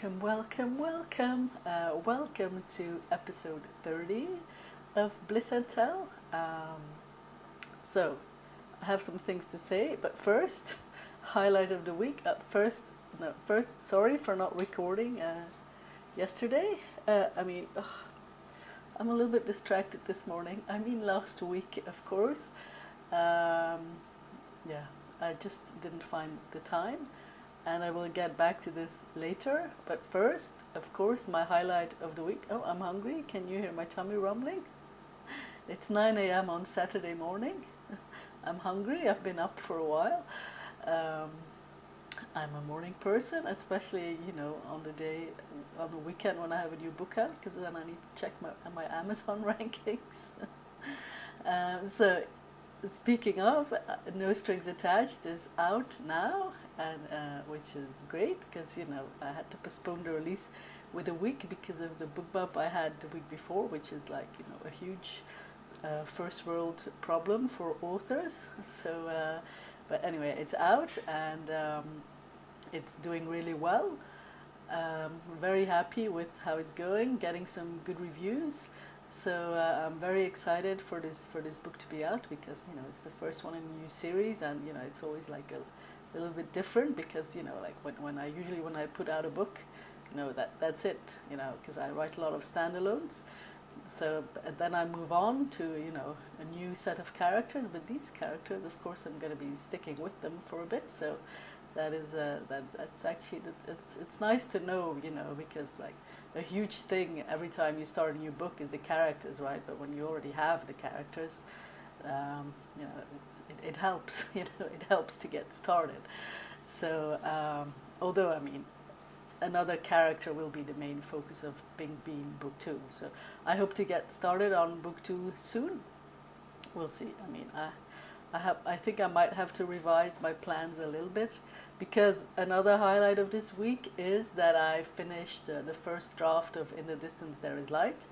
Welcome to episode 30 of Bliss Tell. So, I have some things to say, but first, highlight of the week. First, sorry for not recording yesterday. I'm a little bit distracted this morning. Last week, of course. Yeah, I just didn't find the time. And I will get back to this later. But first, of course, my highlight of the week. Oh, I'm hungry. Can you hear my tummy rumbling? It's 9 a.m. on Saturday morning. I'm hungry. I've been up for a while. I'm a morning person, especially, on the weekend when I have a new book out, because then I need to check my Amazon rankings. So, speaking of, No Strings Attached is out now, and which is great because I had to postpone the release with a week because of the book bump I had the week before, which is a huge first world problem for authors. So, but anyway, it's out and it's doing really well. Very happy with how it's going, getting some good reviews. So I'm very excited for this book to be out because it's the first one in a new series, and it's always like a little bit different because when I put out a book, that's it, because I write a lot of standalones. So then I move on to a new set of characters, but these characters, of course, I'm going to be sticking with them for a bit. So that is that's actually it's nice to know, because a huge thing every time you start a new book is the characters, right? But when you already have the characters, it helps. It helps to get started. So although another character will be the main focus of being book 2. So I hope to get started on book 2 soon. We'll see. I think I might have to revise my plans a little bit, because another highlight of this week is that I finished the first draft of In the Distance There Is Light,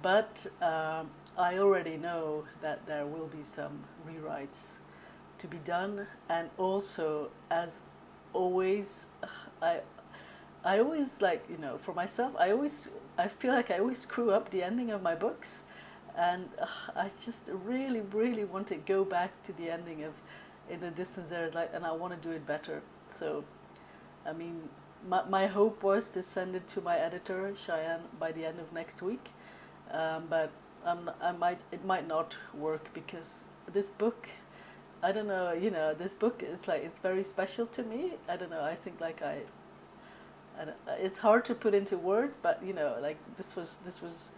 but I already know that there will be some rewrites to be done, and also, as always, I always for myself, I feel like I always screw up the ending of my books. And I just really, really want to go back to the ending of In the Distance There Is Light, and I want to do it better. So, my hope was to send it to my editor, Cheyenne, by the end of next week. But it might not work because this book, I don't know, this book is it's very special to me. I don't know, I think it's hard to put into words, but this was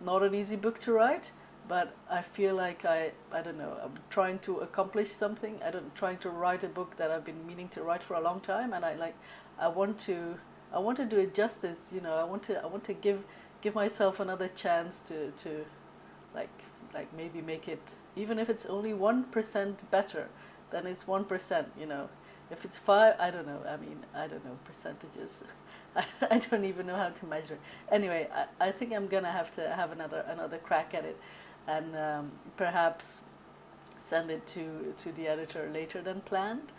not an easy book to write, but I feel like I don't know, I'm trying to accomplish something. Trying to write a book that I've been meaning to write for a long time, and I want to do it justice. I want to give myself another chance to maybe make it, even if it's only 1% better, then it's 1%. If it's 5, I don't know. I don't know percentages. I don't even know how to measure. Anyway, I think I'm gonna have to have another crack at it, and perhaps send it to the editor later than planned,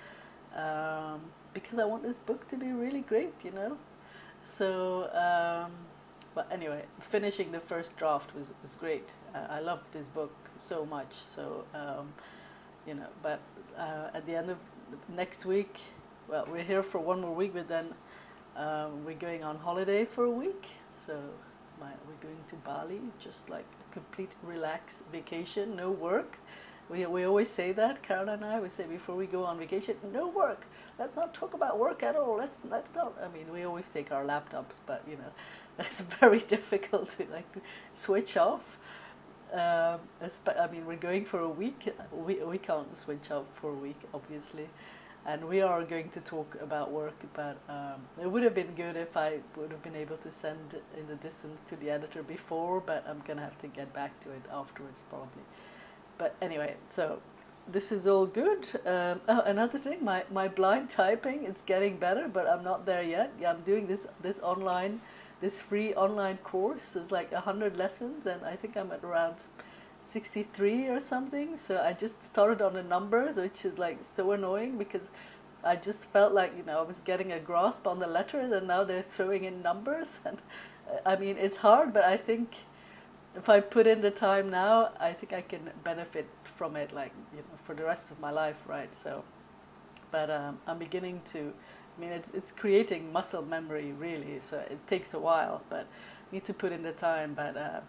because I want this book to be really great, So, but anyway, finishing the first draft was great. I love this book so much. So, but at the end of next week, well, we're here for one more week, but then we're going on holiday for a week. So we're going to Bali, just like a complete relaxed vacation, no work. We always say that, Karen and I. We say before we go on vacation, no work. Let's not talk about work at all. Let's not. We always take our laptops, but it's very difficult to switch off. We're going for a week. We can't switch off for a week, obviously, and we are going to talk about work. But it would have been good if I would have been able to send In the Distance to the editor before. But I'm gonna have to get back to it afterwards, probably. But anyway, so this is all good. Another thing, my blind typing, it's getting better, but I'm not there yet. Yeah, I'm doing this free online course. It's 100 lessons, and I think I'm at around 63 or something. So I just started on the numbers, which is so annoying because I just felt like, I was getting a grasp on the letters, and now they're throwing in numbers. And I mean, it's hard, but I think if I put in the time now, I think I can benefit from it, like, for the rest of my life, right? So, but I'm beginning to, I mean, it's creating muscle memory, really, so it takes a while, but need to put in the time, but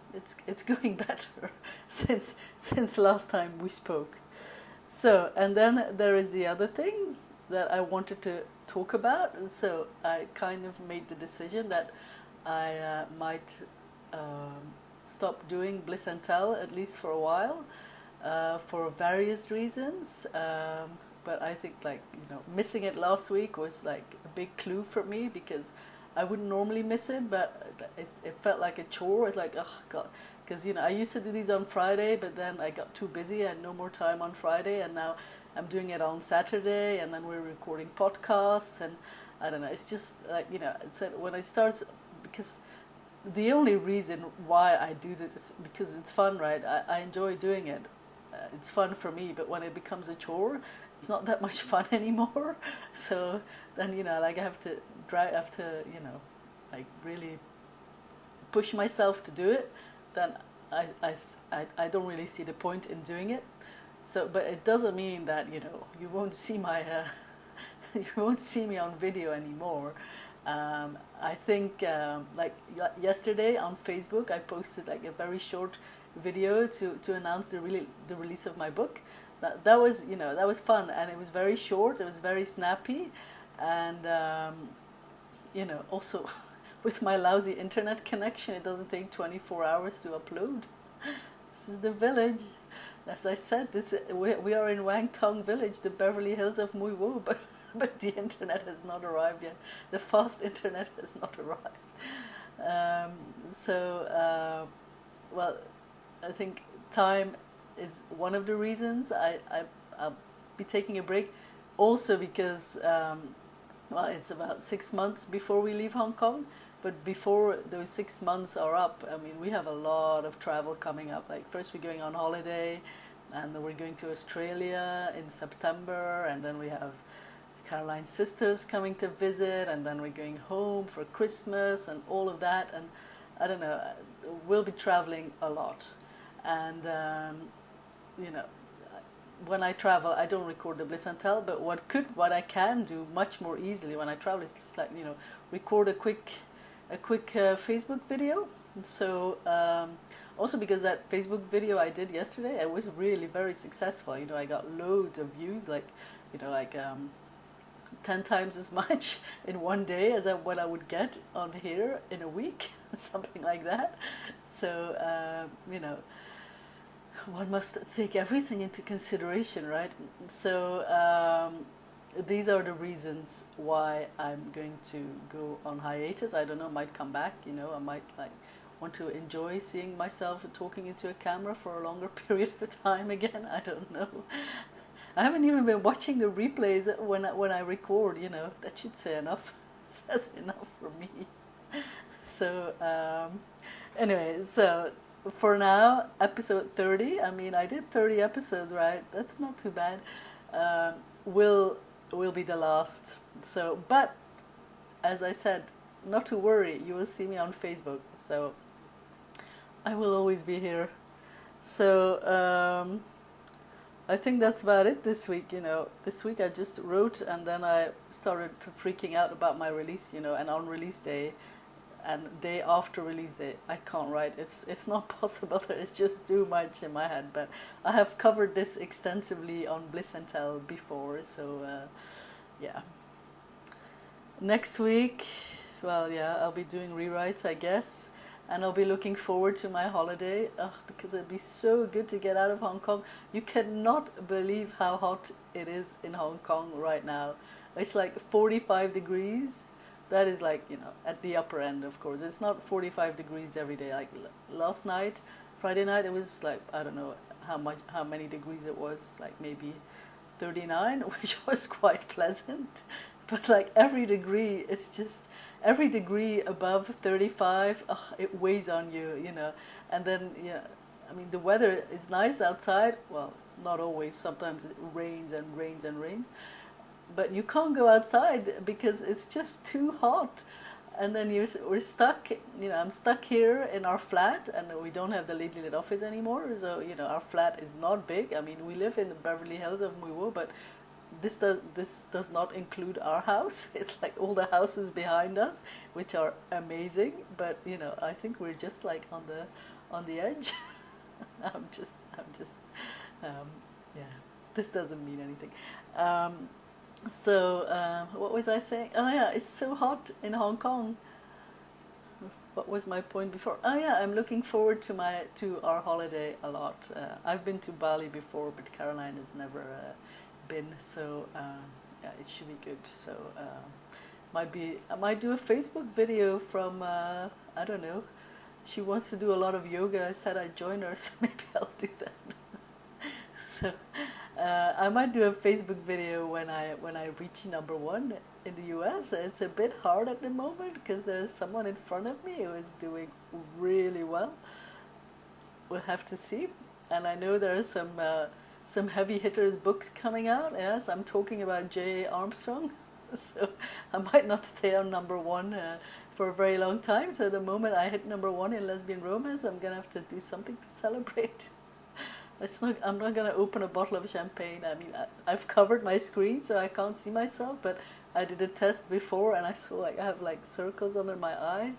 it's going better since last time we spoke. So, and then there is the other thing that I wanted to talk about. So I kind of made the decision that I might stop doing Bliss and Tell, at least for a while, for various reasons. But I think, like, missing it last week was like a big clue for me, because I wouldn't normally miss it, but it felt like a chore. It's like, oh God, because I used to do these on Friday, but then I got too busy. I had no more time on Friday, and now I'm doing it on Saturday, and then we're recording podcasts, and I don't know. It's just like, so when it starts, because the only reason why I do this is because it's fun, right? I enjoy doing it. It's fun for me, but when it becomes a chore, it's not that much fun anymore. So then, like, I have to like, really push myself to do it. Then I don't really see the point in doing it. So, but it doesn't mean that, you won't see my you won't see me on video anymore. I think like yesterday on Facebook, I posted like a very short video to announce the release of my book. That was that was fun, and it was very short. It was very snappy, and also with my lousy internet connection, it doesn't take 24 hours to upload. This is the village. As I said, we are in Wang Tong village, the Beverly Hills of Mui Wu, but the internet has not arrived yet. The fast internet has not arrived. Well, I think time is one of the reasons I'll be taking a break. Also because, well, it's about 6 months before we leave Hong Kong. But before those 6 months are up, I mean, we have a lot of travel coming up. Like, first we're going on holiday, and then we're going to Australia in September, and then we have Caroline's sisters coming to visit, and then we're going home for Christmas and all of that. And I don't know, we'll be traveling a lot. And, when I travel, I don't record the Bliss and Tell, but what I can do much more easily when I travel is just like, record a quick Facebook video. So also because that Facebook video I did yesterday, it was really very successful. I got loads of views, like 10 times as much in one day as what I would get on here in a week, something like that. So one must take everything into consideration, right? So these are the reasons why I'm going to go on hiatus. I don't know, I might come back, I might want to enjoy seeing myself talking into a camera for a longer period of time again. I don't know. I haven't even been watching the replays when I record, that should say enough. Says enough for me. So anyway, so for now, episode 30, I mean, I did 30 episodes, right? That's not too bad. Will be the last. So, but as I said, not to worry, you will see me on Facebook. So I will always be here. So I think that's about it this week. This week I just wrote, and then I started freaking out about my release, and on release day and day after release day, I can't write. It's not possible. There is just too much in my head. But I have covered this extensively on Bliss and Tell before, so yeah. Next week, well, yeah, I'll be doing rewrites, I guess, and I'll be looking forward to my holiday, because it'll be so good to get out of Hong Kong. You cannot believe how hot it is in Hong Kong right now. It's like 45 degrees. That is like, at the upper end, of course. It's not 45 degrees every day. Like last night, Friday night, it was like, I don't know how many degrees it was, like maybe 39, which was quite pleasant. But like every degree above 35, it weighs on you, And then, I mean, the weather is nice outside. Well, not always. Sometimes it rains and rains and rains. but you can't go outside because it's just too hot. And then we're stuck, I'm stuck here in our flat, and we don't have the Lady Lit office anymore. So, our flat is not big. I mean, we live in the Beverly Hills of Muiwo, but this does not include our house. It's like all the houses behind us, which are amazing, but I think we're just like on the edge. I'm just yeah, this doesn't mean anything. What was I saying? Oh yeah, it's so hot in Hong Kong. What was my point before? Oh yeah, I'm looking forward to our holiday a lot. I've been to Bali before, but Caroline has never been, so yeah, it should be good. So I might do a Facebook video from I don't know. She wants to do a lot of yoga. I said I'd join her, so maybe I'll do that. So I might do a Facebook video when I reach #1 in the US. It's a bit hard at the moment because there's someone in front of me who is doing really well. We'll have to see. And I know there are some heavy hitters books coming out. Yes, I'm talking about J. Armstrong. So I might not stay on #1 for a very long time. So the moment I hit #1 in lesbian romance, I'm gonna have to do something to celebrate. I'm not gonna open a bottle of champagne. I mean, I've covered my screen so I can't see myself, but I did a test before and I saw like I have like circles under my eyes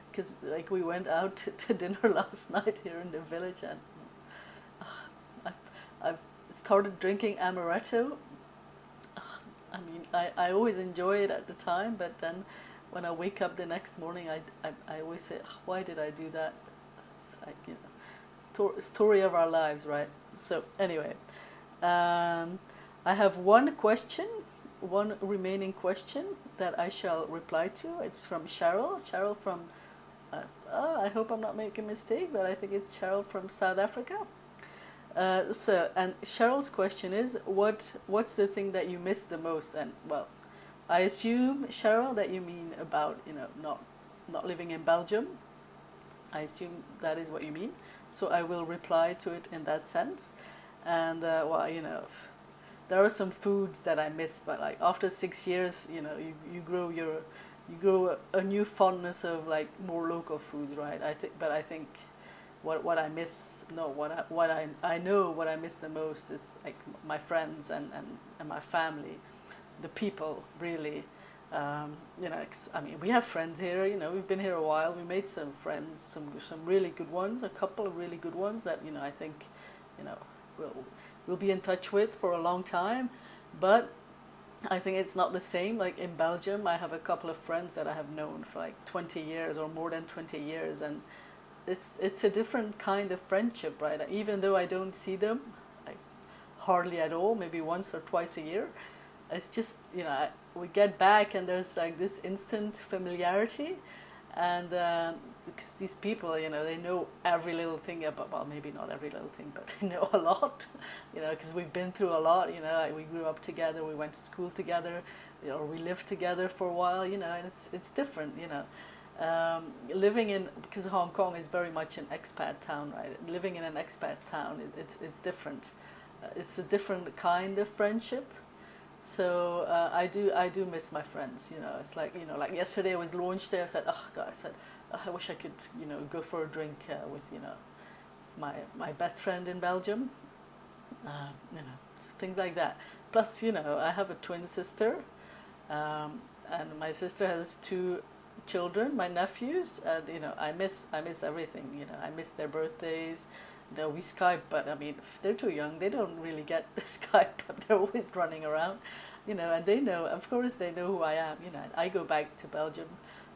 because like we went out to dinner last night here in the village, and I've started drinking amaretto. I mean, I always enjoy it at the time, but then when I wake up the next morning, I always say, why did I do that? It's like, story of our lives, right? So anyway, I have one remaining question that I shall reply to. It's from Cheryl from I hope I'm not making a mistake, but I think it's Cheryl from South Africa. And Cheryl's question is, what's the thing that you miss the most? And well, I assume, Cheryl, that you mean about not living in Belgium. I assume that is what you mean. So I will reply to it in that sense. And there are some foods that I miss, but like after 6 years, you grow a new fondness of like more local foods, right? I think what I miss, no, I know what I miss the most is like my friends and my family, the people really. I mean, we have friends here. We've been here a while. We made some friends, some really good ones, a couple of really good ones that I think, we'll be in touch with for a long time. But I think it's not the same. Like in Belgium, I have a couple of friends that I have known for like 20 years or more than 20 years, and it's a different kind of friendship, right? Even though I don't see them like hardly at all, maybe once or twice a year. It's just, we get back and there's like this instant familiarity, and because these people, they know every little thing about, well, maybe not every little thing, but they know a lot, because we've been through a lot, like we grew up together, we went to school together, we lived together for a while, and it's different, because Hong Kong is very much an expat town, right? Living in an expat town, it's different. It's a different kind of friendship. So I do miss my friends. It's like like yesterday was launch day. I said, oh God, I wish I could go for a drink with my best friend in Belgium. Things like that. Plus I have a twin sister, and my sister has 2 children, my nephews, and I miss everything. I miss their birthdays. We Skype, but I mean, they're too young. They don't really get the Skype. They're always running around, and they know, of course, they know who I am. I go back to Belgium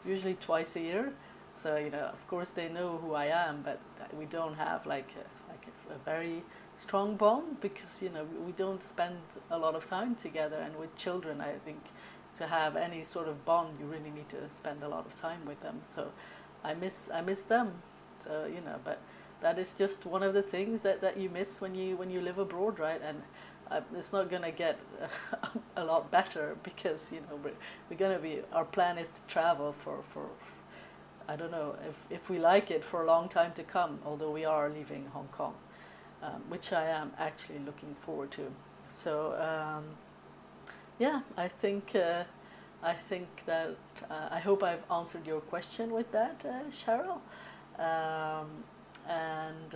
usually twice a year, so of course, they know who I am. But we don't have like a very strong bond because we don't spend a lot of time together. And with children, I think to have any sort of bond, you really need to spend a lot of time with them. So I miss them. So but that is just one of the things that you miss when you live abroad, right? And it's not gonna get a lot better because we're gonna be, our plan is to travel for I don't know if we like it, for a long time to come. Although we are leaving Hong Kong, which I am actually looking forward to. So yeah, I think that I hope I've answered your question with that, Cheryl. Um, and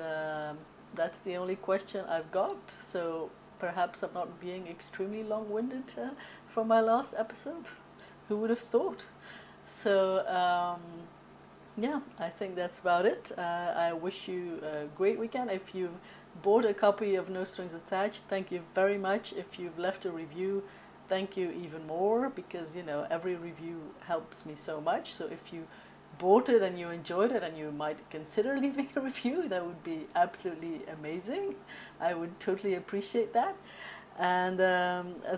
that's the only question I've got. So perhaps I'm not being extremely long-winded from my last episode. Who would have thought? So yeah, I think that's about it. I wish you a great weekend. If you've bought a copy of No Strings Attached, thank you very much. If you've left a review, thank you even more, because every review helps me so much. So if you bought it and you enjoyed it and you might consider leaving a review, that would be absolutely amazing. I would totally appreciate that. And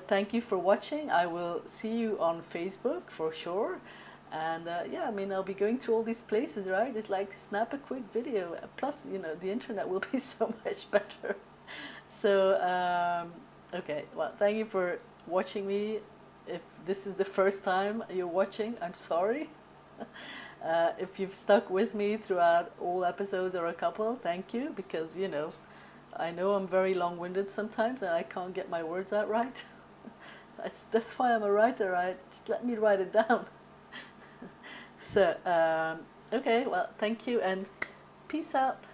thank you for watching. I will see you on Facebook for sure. And yeah, I mean, I'll be going to all these places, right? It's like snap a quick video. Plus, the internet will be so much better. So, okay, well, thank you for watching me. If this is the first time you're watching, I'm sorry. If you've stuck with me throughout all episodes or a couple, thank you, because I know I'm very long-winded sometimes and I can't get my words out right. That's why I'm a writer, right? Just let me write it down. So, okay, well, thank you and peace out.